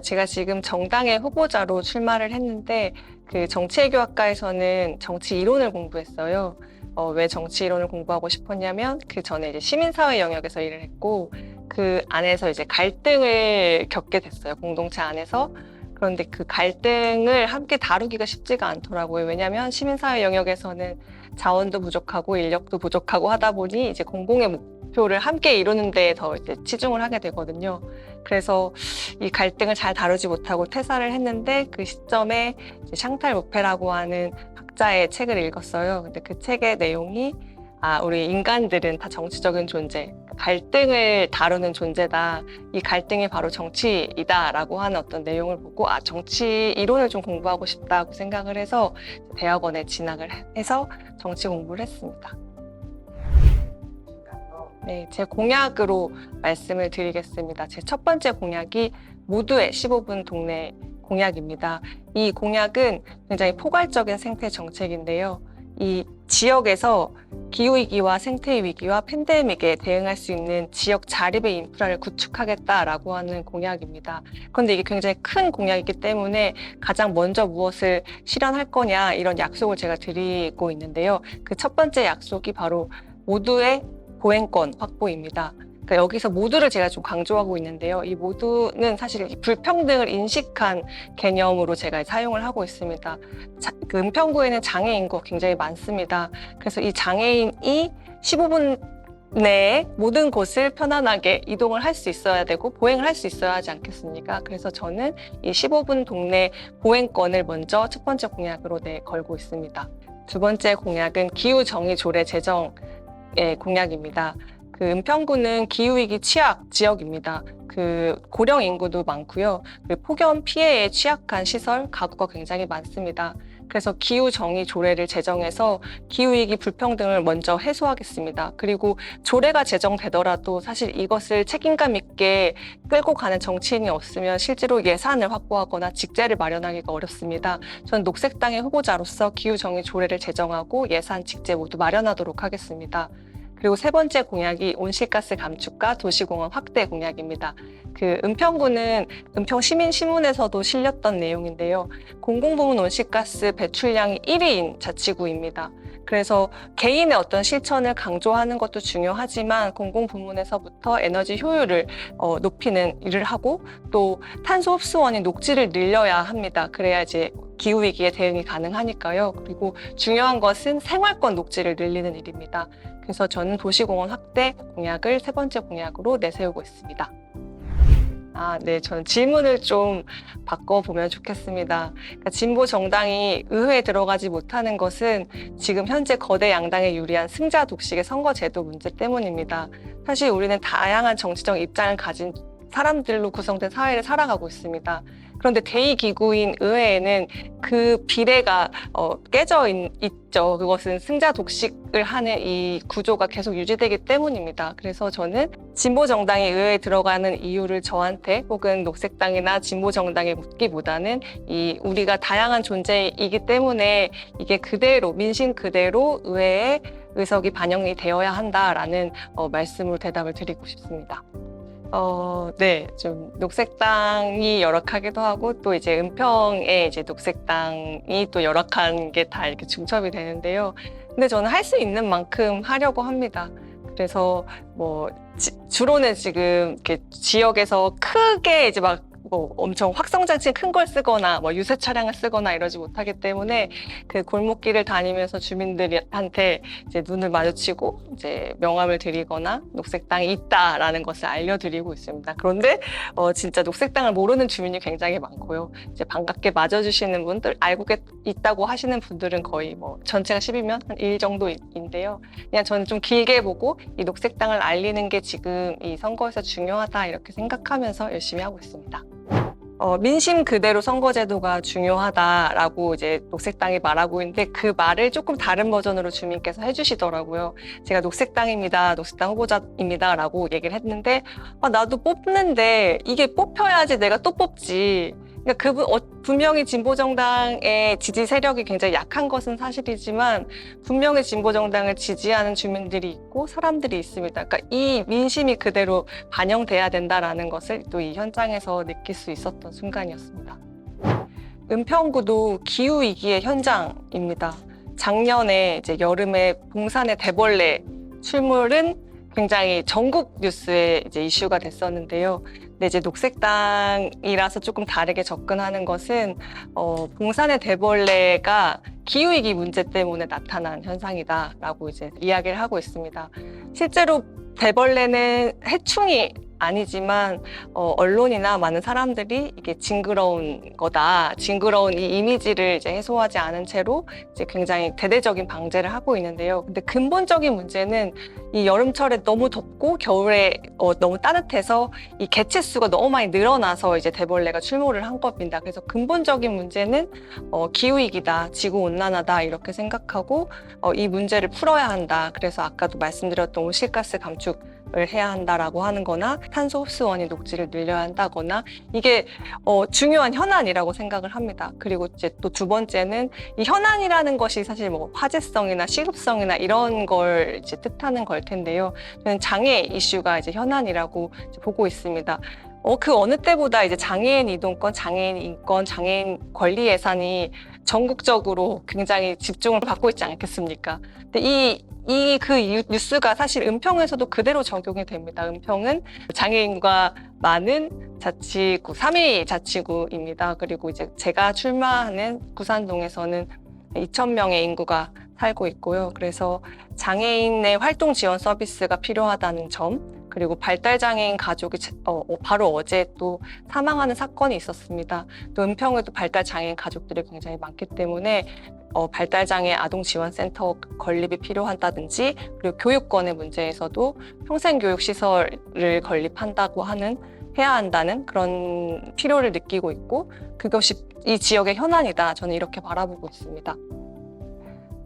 제가 지금 정당의 후보자로 출마를 했는데 그 정치외교학과에서는 정치 이론을 공부했어요. 왜 정치 이론을 공부하고 싶었냐면 그 전에 이제 시민사회 영역에서 일을 했고 그 안에서 이제 갈등을 겪게 됐어요. 공동체 안에서. 그런데 그 갈등을 함께 다루기가 쉽지가 않더라고요. 왜냐하면 시민사회 영역에서는 자원도 부족하고 인력도 부족하고 하다 보니 이제 공공의 목표를 함께 이루는 데에 더 이제 치중을 하게 되거든요. 그래서 이 갈등을 잘 다루지 못하고 퇴사를 했는데 그 시점에 이제 샹탈 모페라고 하는 학자의 책을 읽었어요. 근데 그 책의 내용이 우리 인간들은 다 정치적인 존재, 갈등을 다루는 존재다. 이 갈등이 바로 정치이다라고 하는 어떤 내용을 보고 정치 이론을 좀 공부하고 싶다고 생각을 해서 대학원에 진학을 해서 정치 공부를 했습니다. 네, 제 공약으로 말씀을 드리겠습니다. 제 첫 번째 공약이 모두의 15분 동네 공약입니다. 이 공약은 굉장히 포괄적인 생태 정책인데요. 이 지역에서 기후위기와 생태위기와 팬데믹에 대응할 수 있는 지역 자립의 인프라를 구축하겠다라고 하는 공약입니다. 그런데 이게 굉장히 큰 공약이기 때문에 가장 먼저 무엇을 실현할 거냐 이런 약속을 제가 드리고 있는데요. 그 첫 번째 약속이 바로 모두의 보행권 확보입니다. 그러니까 여기서 모두를 제가 좀 강조하고 있는데요. 이 모두는 사실 불평등을 인식한 개념으로 제가 사용을 하고 있습니다. 그 은평구에는 장애인 인구가 굉장히 많습니다. 그래서 이 장애인이 15분 내에 모든 곳을 편안하게 이동을 할 수 있어야 되고 보행을 할 수 있어야 하지 않겠습니까? 그래서 저는 이 15분 동네 보행권을 먼저 첫 번째 공약으로 걸고 있습니다. 두 번째 공약은 기후정의 조례 제정의 공약입니다. 그 은평구는 기후위기 취약 지역입니다. 그 고령 인구도 많고요. 그리고 폭염 피해에 취약한 시설, 가구가 굉장히 많습니다. 그래서 기후정의 조례를 제정해서 기후위기 불평등을 먼저 해소하겠습니다. 그리고 조례가 제정되더라도 사실 이것을 책임감 있게 끌고 가는 정치인이 없으면 실제로 예산을 확보하거나 직제를 마련하기가 어렵습니다. 저는 녹색당의 후보자로서 기후정의 조례를 제정하고 예산, 직제 모두 마련하도록 하겠습니다. 그리고 세 번째 공약이 온실가스 감축과 도시공원 확대 공약입니다. 그 은평구는 은평시민신문에서도 실렸던 내용인데요. 공공부문 온실가스 배출량이 1위인 자치구입니다. 그래서 개인의 어떤 실천을 강조하는 것도 중요하지만 공공부문에서부터 에너지 효율을 높이는 일을 하고 또 탄소 흡수원인 녹지를 늘려야 합니다. 그래야 이제 기후위기에 대응이 가능하니까요. 그리고 중요한 것은 생활권 녹지를 늘리는 일입니다. 그래서 저는 도시공원 확대 공약을 세 번째 공약으로 내세우고 있습니다. 네, 저는 질문을 좀 바꿔보면 좋겠습니다. 그러니까 진보 정당이 의회에 들어가지 못하는 것은 지금 현재 거대 양당에 유리한 승자 독식의 선거제도 문제 때문입니다. 사실 우리는 다양한 정치적 입장을 가진 사람들로 구성된 사회를 살아가고 있습니다. 그런데 대의기구인 의회에는 그 비례가 깨져 있죠. 그것은 승자 독식을 하는 이 구조가 계속 유지되기 때문입니다. 그래서 저는 진보정당이 의회에 들어가는 이유를 저한테 혹은 녹색당이나 진보정당에 묻기보다는 우리가 다양한 존재이기 때문에 이게 그대로 민심 그대로 의회에 의석이 반영이 되어야 한다라는 말씀으로 대답을 드리고 싶습니다. 네, 좀 녹색당이 열악하기도 하고 또 이제 은평에 이제 녹색당이 또 열악한 게 다 이렇게 중첩이 되는데요. 근데 저는 할 수 있는 만큼 하려고 합니다. 그래서 주로는 지금 이렇게 지역에서 크게 이제 엄청 확성장치 큰 걸 쓰거나 유세 차량을 쓰거나 이러지 못하기 때문에 그 골목길을 다니면서 주민들한테 이제 눈을 마주치고 이제 명함을 드리거나 녹색당이 있다라는 것을 알려드리고 있습니다. 그런데 진짜 녹색당을 모르는 주민이 굉장히 많고요. 이제 반갑게 맞아주시는 분들, 알고 있다고 하시는 분들은 거의 전체가 10이면 한 1 정도인데요. 그냥 저는 좀 길게 보고 이 녹색당을 알리는 게 지금 이 선거에서 중요하다 이렇게 생각하면서 열심히 하고 있습니다. 민심 그대로 선거제도가 중요하다라고 이제 녹색당이 말하고 있는데 그 말을 조금 다른 버전으로 주민께서 해주시더라고요. 제가 녹색당입니다, 녹색당 후보자입니다 라고 얘기를 했는데 나도 뽑는데 이게 뽑혀야지 내가 또 뽑지. 그러니까 분명히 진보정당의 지지 세력이 굉장히 약한 것은 사실이지만 분명히 진보정당을 지지하는 주민들이 있고 사람들이 있습니다. 그러니까 이 민심이 그대로 반영돼야 된다라는 것을 또 이 현장에서 느낄 수 있었던 순간이었습니다. 은평구도 기후위기의 현장입니다. 작년에 이제 여름에 봉산의 대벌레 출몰은 굉장히 전국 뉴스에 이제 이슈가 됐었는데요. 근데 이제 녹색당이라서 조금 다르게 접근하는 것은 봉산의 대벌레가 기후위기 문제 때문에 나타난 현상이다라고 이제 이야기를 하고 있습니다. 실제로 대벌레는 해충이 아니지만 언론이나 많은 사람들이 이게 징그러운 거다, 징그러운 이 이미지를 이제 해소하지 않은 채로 이제 굉장히 대대적인 방제를 하고 있는데요. 근데 근본적인 문제는 이 여름철에 너무 덥고 겨울에 너무 따뜻해서 이 개체 수가 너무 많이 늘어나서 이제 대벌레가 출몰을 한 겁니다. 그래서 근본적인 문제는 기후위기다, 지구 온난화다 이렇게 생각하고 이 문제를 풀어야 한다. 그래서 아까도 말씀드렸던 온실가스 감축을 해야 한다라고 하는 거나 탄소 흡수원인 녹지를 늘려야 한다거나 이게 중요한 현안이라고 생각을 합니다. 그리고 이제 또 두 번째는 이 현안이라는 것이 사실 뭐 화제성이나 시급성이나 이런 걸 이제 뜻하는 걸 텐데요. 저는 장애 이슈가 이제 현안이라고 이제 보고 있습니다. 그 어느 때보다 이제 장애인 이동권, 장애인 인권, 장애인 권리 예산이 전국적으로 굉장히 집중을 받고 있지 않겠습니까? 근데 그 뉴스가 사실 은평에서도 그대로 적용이 됩니다. 은평은 장애인과 많은 자치구, 3위 자치구입니다. 그리고 이제 제가 출마하는 구산동에서는 2,000명의 인구가 살고 있고요. 그래서 장애인의 활동 지원 서비스가 필요하다는 점, 그리고 발달장애인 가족이 바로 어제 또 사망하는 사건이 있었습니다. 또 은평에도 발달장애인 가족들이 굉장히 많기 때문에 발달장애 아동지원센터 건립이 필요하다든지 그리고 교육권의 문제에서도 평생교육시설을 건립한다고 해야 한다는 그런 필요를 느끼고 있고 그것이 이 지역의 현안이다. 저는 이렇게 바라보고 있습니다.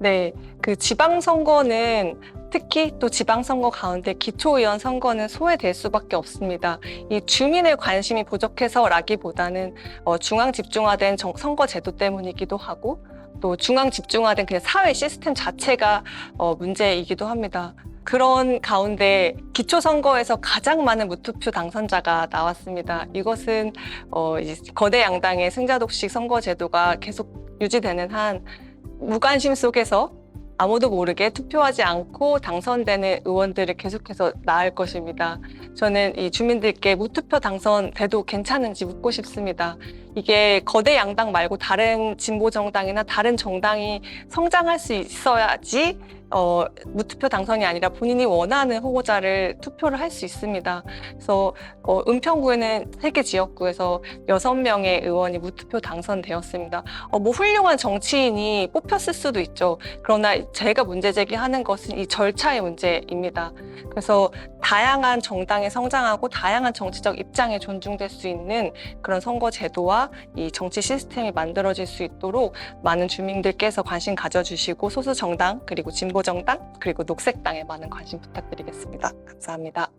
네, 그 지방선거는 특히 또 지방선거 가운데 기초의원 선거는 소외될 수밖에 없습니다. 이 주민의 관심이 부족해서라기보다는 중앙 집중화된 선거 제도 때문이기도 하고 또 중앙 집중화된 그냥 사회 시스템 자체가 문제이기도 합니다. 그런 가운데 기초선거에서 가장 많은 무투표 당선자가 나왔습니다. 이것은 이제 거대 양당의 승자독식 선거제도가 계속 유지되는 한 무관심 속에서 아무도 모르게 투표하지 않고 당선되는 의원들을 계속해서 낳을 것입니다. 저는 이 주민들께 무투표 당선돼도 괜찮은지 묻고 싶습니다. 이게 거대 양당 말고 다른 진보 정당이나 다른 정당이 성장할 수 있어야지 무투표 당선이 아니라 본인이 원하는 후보자를 투표를 할 수 있습니다. 그래서 은평구에는 3개 지역구에서 6명의 의원이 무투표 당선되었습니다. 뭐 훌륭한 정치인이 뽑혔을 수도 있죠. 그러나 제가 문제 제기하는 것은 이 절차의 문제입니다. 그래서 다양한 정당이 성장하고 다양한 정치적 입장에 존중될 수 있는 그런 선거 제도와 이 정치 시스템이 만들어질 수 있도록 많은 주민들께서 관심 가져주시고 소수 정당 그리고 진보 정당 그리고 녹색당에 많은 관심 부탁드리겠습니다. 감사합니다.